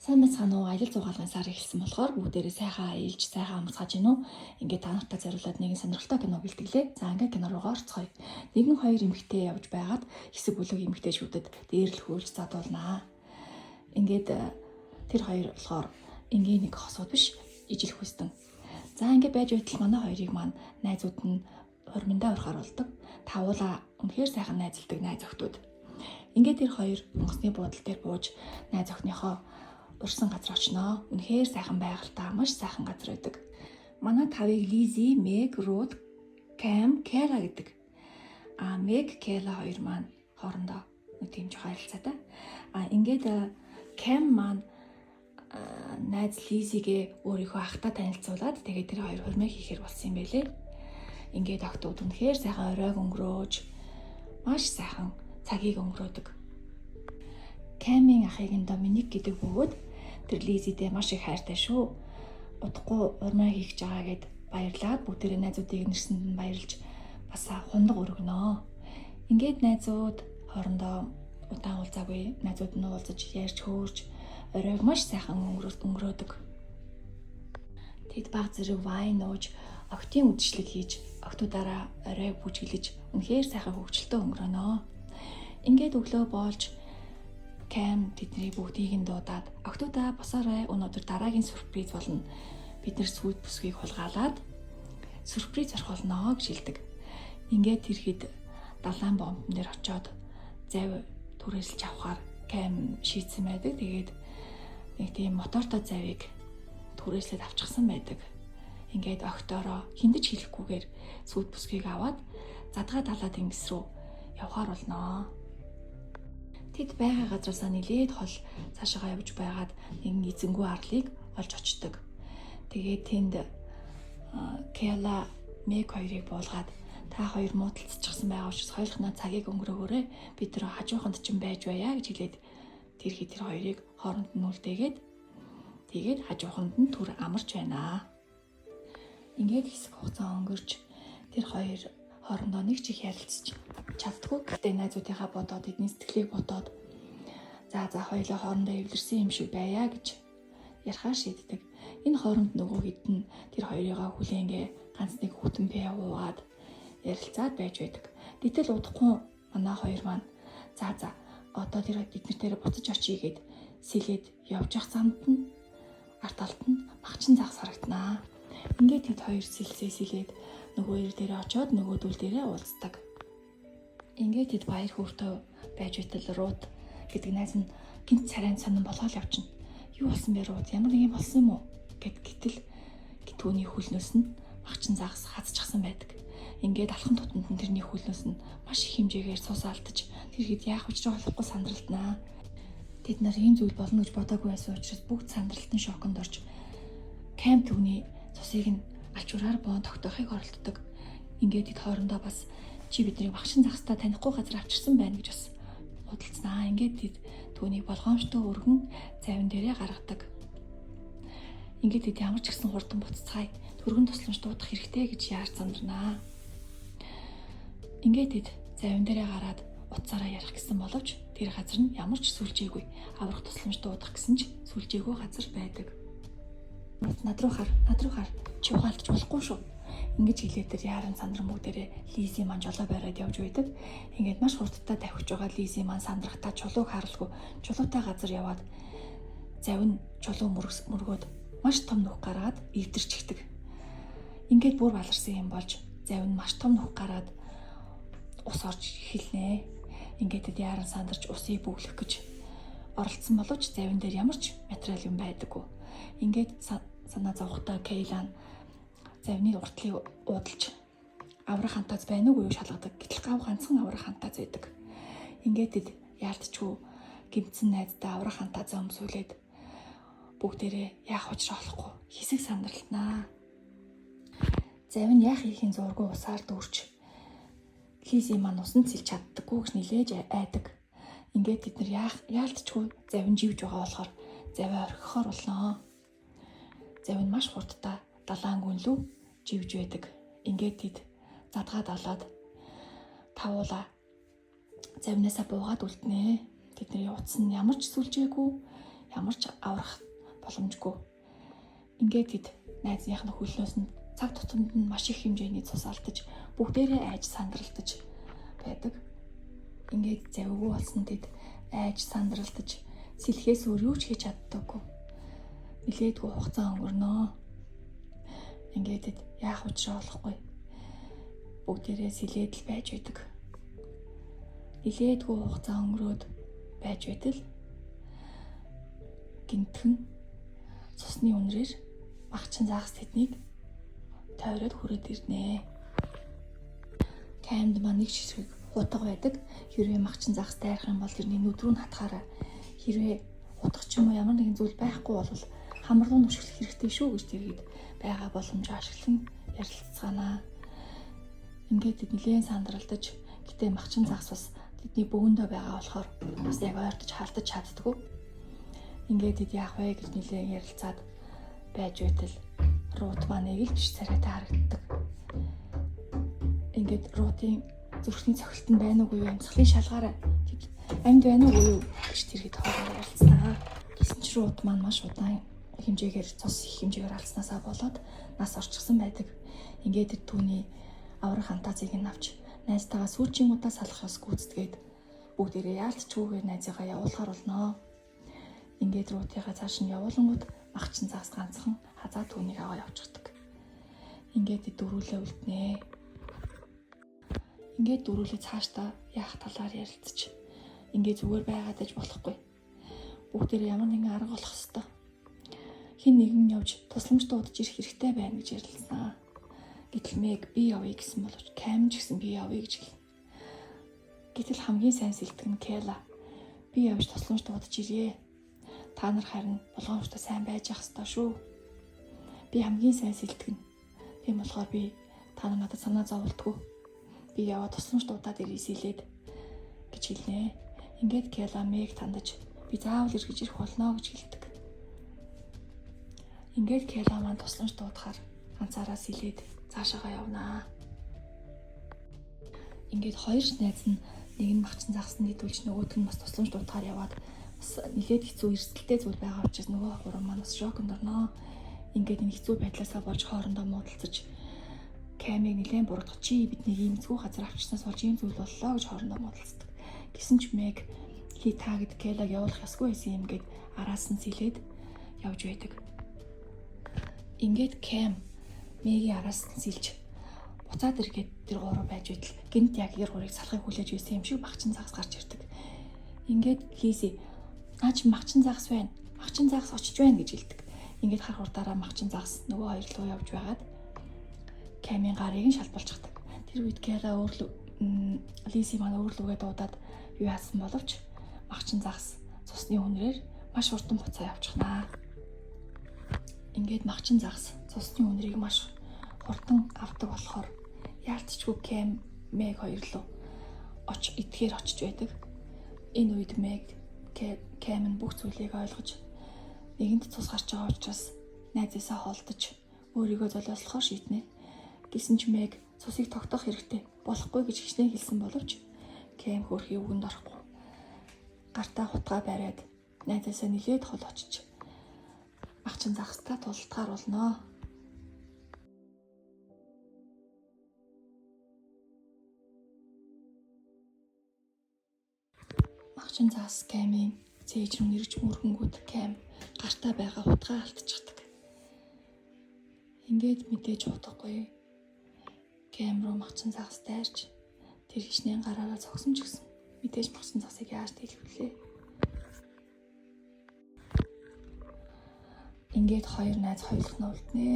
Сайн мэцхан уу аялал зугаалгын сар эхэлсэн болохоор бүгдээрээ сайхан аялж, сайхан амсгаж гинэ үү? Ингээд та нартай зориулаад нэгэн сонирхолтой кино бэлтгэлээ. За ингээд кино руугаа орцгоё. Нэгэн хоёр эмэгтэй явж байгаад хэсэг бүлэг эмэгтэйчүүдэд дээрлэх үйлч задуулнаа. Ингээд тэр хоёр болохоор энгийн нэг хосууд биш, ижил хүстэн. За ингээд байж байтал манай хоёрыг маань найзууд нь хурминдаа урахаар болдог. Тавуула үнэхээр сайхан найзалдаг найз охтууд. Ингээд тэр хоёр онгоцны буудлын дээр бууж найз охиныхоо урсан газар очноо. Үнэхээр сайхан байгальтай, маш сайхан газар байдаг. Манай тавыг Лизи, Мэг, Рут, Кэм, Кэла гэдэг. Мэг, Кэла хоёр маань хоорондоо нэг тийм жоо харилцаатай. Ингээд Кэм маань найз Лизигээ өөрийнхөө ахтай танилцуулаад тэгээд тэр хоёр хурмыг хийхээр болсон юм байлээ. Ингээд охтууд үнэхээр сайхан оройг өнгөрөөж маш сайхан цагийг өнгөрөөдөг. Кэмийн ахыг Доминик гэдэг бөгөөд тэр Лизидээ маш их хайртай шүү. Удахгүй урмаа хийх гэж байгаа гэд баярлаад бүгдээрээ найзуудыг нэрсэнд нь баярлж бас хундаг өргөнөө. Ингээд найзууд хоорондоо удаан уулзаагүй, найзууд нь уулзаж ярьж хөөрж оройг маш сайхан өнгөрөөдөг. Тэд баг зэрэг вайн ууж, октийн үдшилэг хийж, октуудаараа оройг бүжиглэж үнэхээр сайхан хөвгчлөлтөө өнгөрөнөө. Ингээд өглөө болж Кэм тэдний бүгдийг нь дуудаад октоудаа босоорой, өнөөдөр дараагийн сюрприз болно. Бид нэр сүйд бүсгийг хулгайлаад сюрприз орхолноо гэж хэлдэг. Ингээд тэрхэд далайн бомбон дээр очиод завь түрээсэлж авахар Кэм шийдсэн байдаг. Тэгээд нэг тийм мотортой завийг түрээслээд авчихсан байдаг. Ингээд октоороо хиндэж хэлэхгүйгээр сүйд бүсгийг аваад задгаа далаа тэнгис рүү явхаар болноо. Тэд байгаа газараасаа нэлээд хол цаашаа явж байгаад нэгэн эзэнгүй арлыг олж очдог. Тэгээд тэнд Кэла Мэг хоёрыг буулгаад та хоёр муудалцчихсан байгаа учраас хоёулахнаа цагийг өнгөрөөгөөрэй. Бид тэр хажууханд ч байж байя гэж хэлээд тэр хоёрыг хооронд нь үлдээгээд тэгээд хажууханд нь түр амарч байна. Ингээд хэсэг хугацаа өнгөрч тэр хоёр хоорондоо нэг чих ярилцж чаддгүй. Гэтэ найзуудынхаа бодоод эдний сэтгэлийг бодоод за хоёулаа хоорондоо эвлэрсэн юм шиг байя гэж ярихаар шийддэг. Энэ хооронд нөгөө хэд нь тэр хоёрыгаа хүлээнгээ ганц нэг хүтэмпэ уугаад ярилцаад байж байдаг. Гэтэл удахгүй манай хоёр маань за одоо тэр эднэртээ буцаж очие гэд сэлээд явж явах замд нь арт талд нь багчин загас харагданаа. Ингээд тэд хоёр сэлээд нөгөө ир дээрээ очиод нөгөөдөл дээрээ уулздаг. Ингээд тэд баяр хөөртэй байж байтал Рут гэдэг найз нь гинт царайн сонирн болгоод явчихна. Юу болсон бэ Рут? Ямар нэг юм болсон юм уу? Гэтэл түүний хөлнөөс нь багчин загас хазчихсан байдаг. Ингээд алхан тутамд нь тэрний хөлнөөс нь маш их хэмжээгээр цус алдаж тэр хэд яах учраа болохгүй сандралтнаа. Тэд нар ийм зүйл болно гэж бодоагүй байсан учраас бүгд сандралтын шоконд орж Кэм түүний цусыг нь алчуураар боон тогтоохыг оролддог. Ингээд тэд хоорондоо бас чи бидний багшин загастай танихгүй газар авчирсан байна гэж бас худалдсанаа. Ингээд тэд түүнийг болгоомжтой өргөн завин дээрээ гаргадаг. Ингээд тэд ямар ч гэсэн хурдан буцацгаая төргөн тусламж дуудах хэрэгтэй гэж яарч сандарнаа. Ингээд тэд завин дээрээ гараад утсаараа ярих гэсэн боловч тэр газар нь ямар ч сүлжээгүй. Аврах тусламж дуудах гэсэн ч сүлжээгүй газар байдаг. Над руу хар чи угаалдаж болохгүй шүү. Ингэж хэлээд тэр яаран сандран бүгдээрээ Лизи маань жолоо бариад явж байдаг. Ингээд маш хурдтай давхиж байгаа Лизи маань сандрахтаа чулууг харалгүй чулуутай газар яваад завин чулуу мөргөөд маш том нүх гаргаад эвдэрч ихдэг. Ингээд бүр баларсан юм болж завин маш том нүх гараад ус орж эхэлнэ. Ингээд тэд яаран сандарч усыг бүглэх гэж оролцсон боловч завин дээр ямар ч материал юм байдаггүй. Ингээд санаа зовхтой Кейлан завны уртлыг уудалж аврах хантаац байна уу гэж шалгадаг. Гэтэл гав ганцхан аврах хантаац байдаг. Ингээд тэд яалтчгүй гимцэн найздаа аврах хантаацаа өмсүүлээд бүгдээрээ яах учраа болохгүй хэсэг сандралтнаа. Завин яах хийхин зургуу усаар дүүрч Лизи маань усанд сэлж чаддаггүй гэж нилээж айдаг. Ингээд тэд нар яалтчгүй завин живж байгаа болохоор завиа орхихоор болноо. Завин маш хурдтай далайн гүнлүү живж байдаг. Ингээд тэд задгаа далаад тавуула завнаасаа буугаад үлднэ. Тэдний утас нь ямар ч сүлжээгүй, ямар ч аврах боломжгүй. Ингээд тэд найзынх нь хөлнөөс нь цаг тутамд нь маш их хэмжээний цус алдаж бүгдээрээ айж сандралдаж байдаг. Ингээд завгүй болсон тэд айж сандралдаж сэлхээс өөр юу ч хийж чаддаггүй. Нилээдгүй хугацаа өнгөрнөө. Ингээд тэд яах учраа олохгүй. Бүгдээрээ сэлээд л байж байдаг. Нилээдгүй хугацаа өнгөрөөд байж байтал гинтхэн цусны үнрээр махчин загас тэднийг тойроод хүрээд ирнэ. Каймд маань нэг ширхэг хутга байдаг. Хэрвээ махчин загас дайрах юм бол тэрний нүд рүү хатгаараа. Хэрвээ хутга ч юм уу ямар нэгэн зүйл байхгүй бол хамар руу нүшгэлэх хэрэгтэй шүү гэж тэргээд байгаа боломжоо ашиглан ярилцгаанаа. Ингээд тэд нэлээд сандралдаж гэтээ махчин загас бас тэдний бөөндөө байгаа болохоор бас яг ойртож халтаж чаддгүй. Ингээд тэд яах вэ гэж нэлээд ярилцаад байж байтал Рут маань эгэлж царайтай харагддаг. Ингээд Рутын зүрхний цохилтон байна уугүй юу, амьсгалын шалгаараа амьд байна уугүй юу гэж тэргээд хоороо ярилцсанаа. Гэсэн ч Рут маань маш удаан хэмжээгээр цус их хэмжээгээр алдснаасаа болоод нас орчихсан байдаг. Ингээд түүний аврах фантазийг нь авч найзтайгаа сүүчийн удаа салах ёс гүйцэтгээд бүгдээрээ яалтчгүйгээр найзыгаа явуулахар болноо. Ингээд Рутыгаа цааш нь явуулангууд махчин загас ганцхан хазаа түүнийг аваа явчихдаг. Ингээд дөрүүлээ үлднэ. Ингээд дөрүүлээ цаашдаа яах талаар ярилцчих. Ингээд зүгээр байгаад аж болохгүй. Бүгдээрээ ямар нэгэн арга олох ёстой. Хин нэгэн явж тусламж дуудаж ирэх хэрэгтэй байна гэж ярилцсан. Гэтэл Мэг би явъя гэсэн боловч Кайм ч гэсэн би явъя гэж хэлнэ. Гэтэл хамгийн сайн сэлтгэн Кэла би явж тусламж дуудаж ирье. Та нар харин болгоомжтой сайн байж ах ёстой шүү. Би хамгийн сайн сэлтгэн. Тийм болохоор би та нар надад санаа зовлтгүй. Би яваа тусламж дуудаад ирье сэлээд гэж хэлнэ. Ингээд Кэла Мэг тандаж би заавал эргэж ирэх болно гэж хэлдэг. Ингээд Кэла маань тусламж дуудахаар ганцаараа сэлээд цаашаага явнаа. Ингээд хоёр найз нь нэг нь махчин загсан нийтүүлж нөгөөд нь бас тусламж дуудахаар яваад бас нэлээд хэцүү эрсдэлтэй зүйл байгаа учраас нөгөө гурван маань бас шоконд орноо. Ингээд энэ хэцүү байдлаасаа болж хоорондоо муудалцаж Каймыг нэлээд буруудах чи бидний ийм зөв газар авчирснаас болж ийм зүйл боллоо гэж хоорондоо муудалцдаг. Гэсэн ч Мэг хий та гэд Кэлаг явуулах ёсгүй байсан юм гээд араас нь сэлээд явж байдаг. Ингээд Кэм Мэгийн араас нь сэлж буцаад иргээд тэр гурав байж байтал гинт яг гэр гурыг салахыг хүлээж байсан юм шиг махчин загас гарч ирдэг. Ингээд Лизи наач махчин загас байна. Махчин загас очиж байна гэж хэлдэг. Ингээд хар хурдаараа махчин загас нөгөө хоёр руу явж байгаад Кэмийн гарыг нь шалбалчихдаг. Тэр үед Кэла Лизи маань өөрлөгөө дуудаад юу яасан боловч махчин загас цусны үнрээр маш хурдан буцаа явчихнаа. Ингээд махчин загас цусны үнрийг маш хурдан авдаг болохоор яалтчгүй Кэм Мэг хоёр руу идэхээр очиж байдаг. Энэ үед Мэг Кэм нь бүх зүйлийг ойлгож нэгэнт цус гарч байгаа учраас найзаасаа холдож өөрийгөө золиослохоор шийднэ. Гэсэн ч Мэг цусыг тогтоох хэрэгтэй болохгүй гэж хичнээн хэлсэн боловч Кэм хөөрхий үгэнд орохгүй. Гартаа хутгаа бариад найзаасаа нилээд хол очиж махчин загастай тултгаар болноо. Махчин загас Кэмийн цээж рүү нэрж мөргөнгүүд Кэм гартаа байгаа хутгаа алдчихдаг. Ингээд мэдээж удахгүй Кэм рүү махчин загас дайрч тэр хичнээн гараараа цогсон ч гэсэн мэдээж махчин загасыг яаж дийлвэлээ. Ингээд хоёр найз хоёулах нь үлднэ.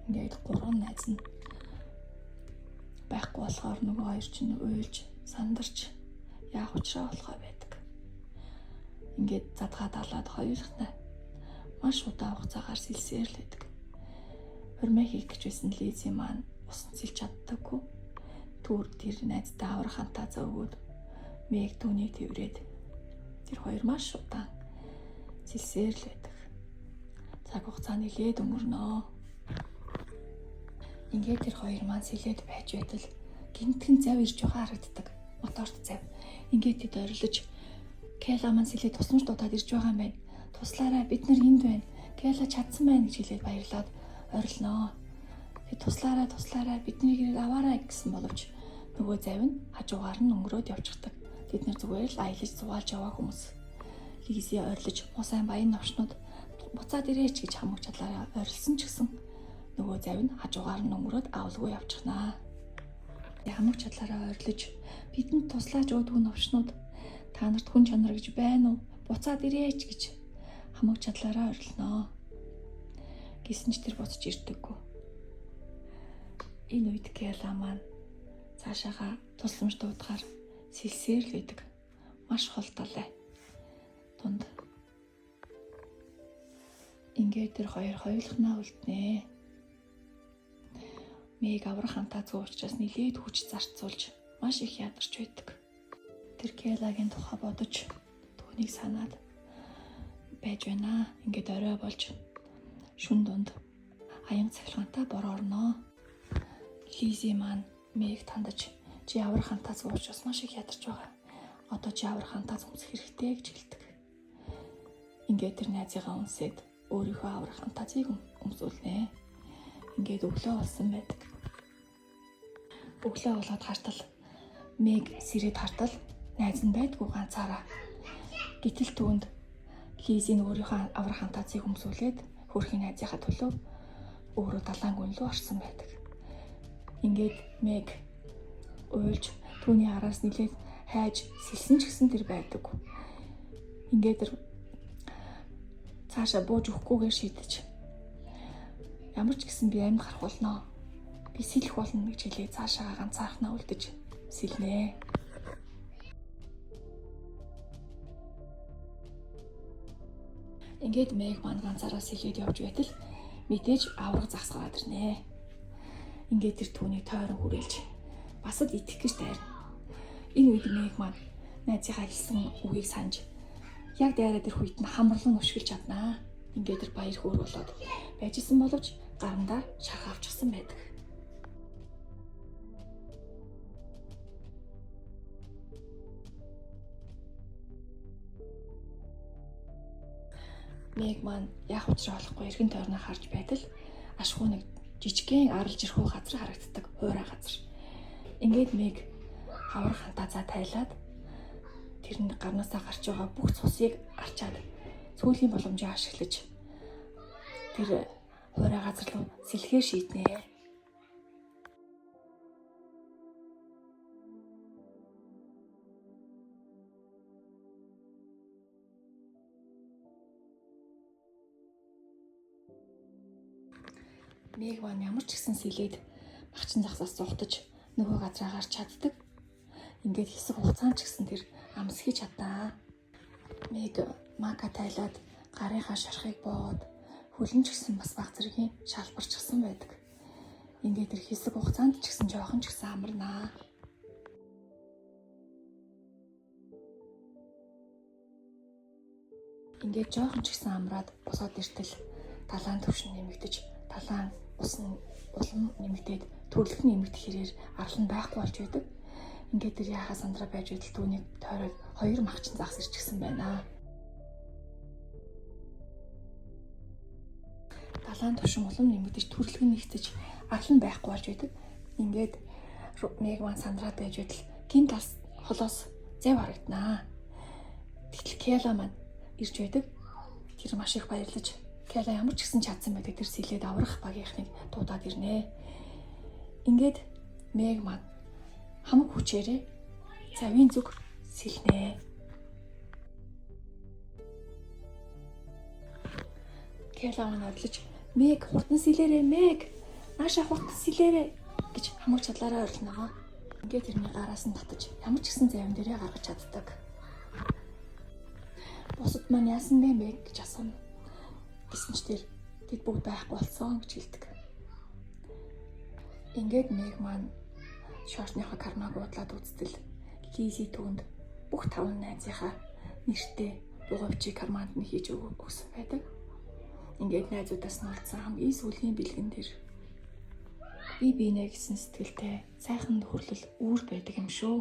Ингээд гурван найз нь байхгүй болохоор нөгөө хоёр чинь уйлж сандарч яах учраа болохоо байдаг. Ингээд задгаа далаад хоёулах нь маш удаан хугацаагаар сэлсээр л байдаг. Хурмаа хийх гэж байсан Лизи маань усан сэлж чаддаггүй. Түр тэр найзтай аврах фантазаа өгөөд Мэг түүнийг тэрврээд тэр хоёр маш удаан сэлсээр л байдаг. Цаг хугацаа нэлээд өнгөрнөө. Ингээд тэр хоёр маань сэлээд байж байтал гинтхэн зав ирж байгаа харагддаг. Моторт зав. Ингээд тэд орилж Кэла маань сэлээд тусламж дуудаад ирж байгаа юм байна. Туслаарай, бид нар энд байна. Кела чадсан байна гэж хэлээд баярлаад орилноо. Туслаарай, бидний гэрийг аваарай гэсэн боловч нөгөө завь нь хажуугаар нь өнгөрөөд явчихдаг. Тэд нар зүгээр л аялаж зугаалж яваа хүмүүс. Лизи орилж муу сайн баян навчнууд буцаад ирээч гэж хамаг чадлаараа орилсон ч гэсэн нөгөө завь нь хажуугаар нь өнгөрөөд авалгүй явчихнаа. Хамаг чадлаараа орилж бидэнд туслаач өөдгөө навчнууд та нарт хүн чанар гэж байна уу? Буцаад ирээч гэж хамаг чадлаараа орилноо. Гэсэн ч тэр буцаж ирдэггүй. Энэ үед Кела маань цаашаага тусламж дуудахаар сэлсээр л байдаг. Маш хол талай. Дунд ингээд тэр хоёр хоёулахнаа үлднэ. Мэг аврах хантаа зүү учраас нилээд хүч зарцуулж маш их ядарч байдаг. Тэр Келагийн тухай бодож түүнийг санаад байж байна. Ингээд орой болж шүн дунд аян цахилгаантай борорноо. Лизи маань Мэг тандаж чи аврах хантаа зүү учраас маш их ядарч байгаа. Одоо чи аврах хантаа зүүмсэх хэрэгтэй гэж хэлдэг. Ингээд тэр найзыгаа үнсээд өөрийнхөө аврах фантазийг өмсүүлнэ. Ингээд өглөө болсон байдаг. Өглөө болоод хартал Мэг сэрээд хартал найз нь байдгүй ганцаараа. Гэтэл түүнд Лизийн өөрийнхөө аврах фантазийг өмсүүлээд хөрхийн найзынхаа төлөө өөрөө далайн гүн рүү орсон байдаг. Ингээд Мэг уйлж түүний араас нилээд хайж сэлсэн ч гэсэн тэр байдаг. Ингээд тэр цаашаа бууж өгөхгүйгээр шийдэж ямар ч гэсэн би амьд гарах болно. Би сэлэх болно гэж хэлээ цаашаа ганцаархнаа үлдэж сэлнэ. Ингээд Мэг маань ганцаараа сэлээд явж байтал мэдээж авраг засгаад ирнэ. Ингээд тэр түүнийг тойрон хүрээлж бас л итгэх гэж дайрна. Энэ үед Мэг маань найзынхаа хэлсэн үгийг санаж яг дайраад ирэх үед нь хамрлан өшгөлж чаднаа. Ингээд тэр баяр хөөр болоод байжсэн боловч гарандаа шарх авчихсан байдаг. Мэг маань яах учраа олохгүй эргэн тойрноо харж байтал ашгүй нэг жижигхэн аралж ирэх газар харагддаг, хуурай газар. Ингээд Мэг хавар фантазаа тайлаад тэрний гарнаасаа гарч байгаа бүх цусыг арчаад цөүлийн боломжийг ашиглаж тэр хуурай газар руу сэлэхээр шийднэ. Мэг маань ямар ч гэсэн сэлээд багчин загсаас зугтаж нөгөө газраа гарч чаддаг. Ингээд хэсэг хугацаанд ч гэсэн тэр амсхий чаднаа. Мэг мака тайлаад гарынхаа шархыг бооод хөлн ч гэсэн бас баг зэргийн шалбарчсан байдаг. Ингээд тэр хэсэг хугацаанд ч гэсэн жоохон ч гэсэн амарнаа. Ингээд жоохон ч гэсэн амраад босоод иртэл талаан төвшин нэмэгдэж, талаан усан улам нэмэгдээд төрлөх нэмэгдэх хэрээр арлан байхгүй болж байдаг. Ингээд тэр яхаа сандраа байж идэл түүнийг тойроод хоёр махчин загас ирчихсэн байна. Талаан төвшин улам нэмэгдэж төрлөх нь нэгтэж арлан байхгүй болж байдаг. Ингээд Мэг маань сандраад байж идэл гинт талс холоос зав харагданаа. Тэгтэл Кела маань ирж байдаг. Тэр маш их баярлаж Кела ямар ч гэсэн чадсан байдаг тэр сэлээд аврах багийнхныг дуудаад ирнэ. Ингээд Мэг маань хамаг хүчээрээ завийн зүг сэлнэ. Кела маань орлож Мэг хурдан сэлээрээ, Мэг нааша хурдан сэлээрээ гэж хамаг чадлаараа орилноо. Ингээд тэрний гараас нь татаж ямар ч гэсэн завин дээрээ гаргаж чаддаг. Бусад маань яасан бэ Мэг гэж асууна. Гэсэн ч тэр тэд бүгд байхгүй болсон гэж хэлдэг. Ингээд Мэг маань шортныхаа кармаг уудлаад үзтэл Лизи түүнд бүх таван найзынхаа нэртэй дугуйчийг карманд нь хийж өгсөн байдаг. Ингээд найзуудаас нь олдсон хамгийн сүүлийн бэлгэн дээр би бинэ гэсэн сэтгэлтэй сайхан хөрлөл үүр байдаг юм шүү.